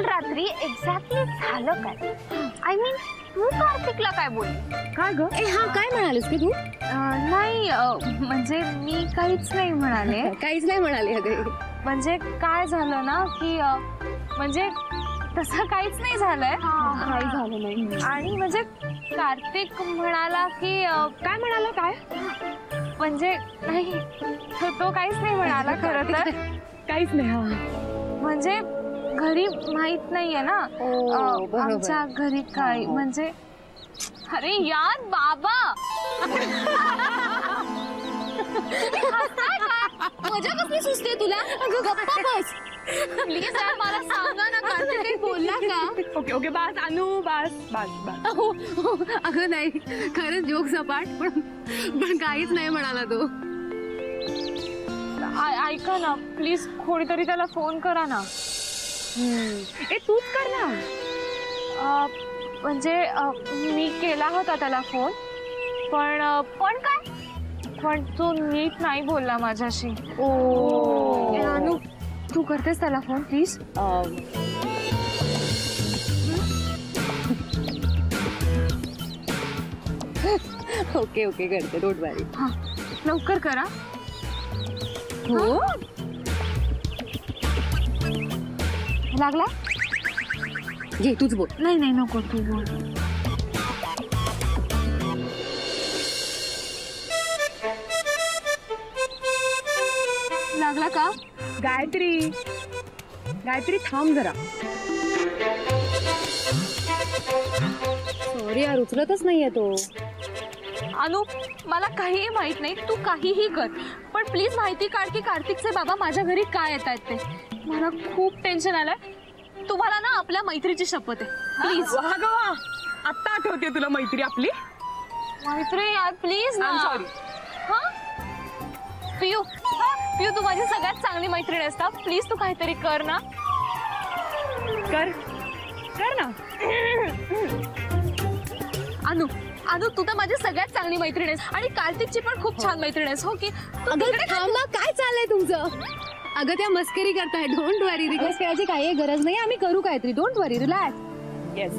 काल रात्री एक्झॅक्टली झालं काय? आय मीन तू कार्तिकला काय बोलली? काय ग? हा काय म्हणालीस की तू? नाही म्हणजे मी काहीच नाही म्हणाले. काहीच नाही म्हणाले अगं. म्हणजे काय झालं ना की म्हणजे तसं काहीच नाही झालंय. काही झालं नाही. आणि म्हणजे कार्तिक म्हणाला की काय म्हणाला? काय म्हणजे नाही तो काहीच नाही म्हणाला खरं तर. काहीच नाही. हा म्हणजे घरी माहित नाहीये ना आमच्या घरी काय. म्हणजे अरे यार बाबा मजा कसली सुचते तुला? गप्पा बस प्लीज यार, मला सांगा ना कार्तिक काही बोलला का? ओके ओके बस अनु, बस बस बस. अगं नाही खरंच जोक सपाट पण काहीच नाही म्हणाला तो. ऐका ना प्लीज कोणीतरी त्याला फोन करा ना. ए तूच कर ना. म्हणजे मी केला होता त्याला फोन पण काय पण तो नीट नाही बोलला माझ्याशी. अनु तू करतेस त्याला फोन प्लीज. ओके ओके करते डोंट वरी. हा लवकर करा. हो लागला? घे तूच बोल. नाही नाही नको तू बोल. लागला का? गायत्री गायत्री थांब जरा. सॉरी यार उचलतच नाहीये तो. अनु मला काहीही माहित नाही तू काहीही कर पण प्लीज माहिती काढ की कार्तिकचे बाबा माझ्या घरी काय येत आहेत ते. मला खूप टेन्शन आलंय. तुम्हाला ना आपल्या मैत्रीची शपथ आहे प्लीज. आता आठवते तुला मैत्री आपली? मैत्री यार प्लीज ना. सॉरी. हा पियू पियू तू माझी सगळ्यात चांगली मैत्रीण आहेस ना. प्लीज तू काहीतरी कर ना. कर कर ना. अनु अनु तू तर माझी सगळ्यात चांगली मैत्रीण आहेस आणि कार्तिकची पण खूप छान मैत्रीण आहेस. हो की? काय चाललंय तुमचं? अगं त्या मस्करी करताय. Don't worry. रिक्वेस्ट करायची काही गरज नाही. आम्ही करू काहीतरी. Don't worry relax. येस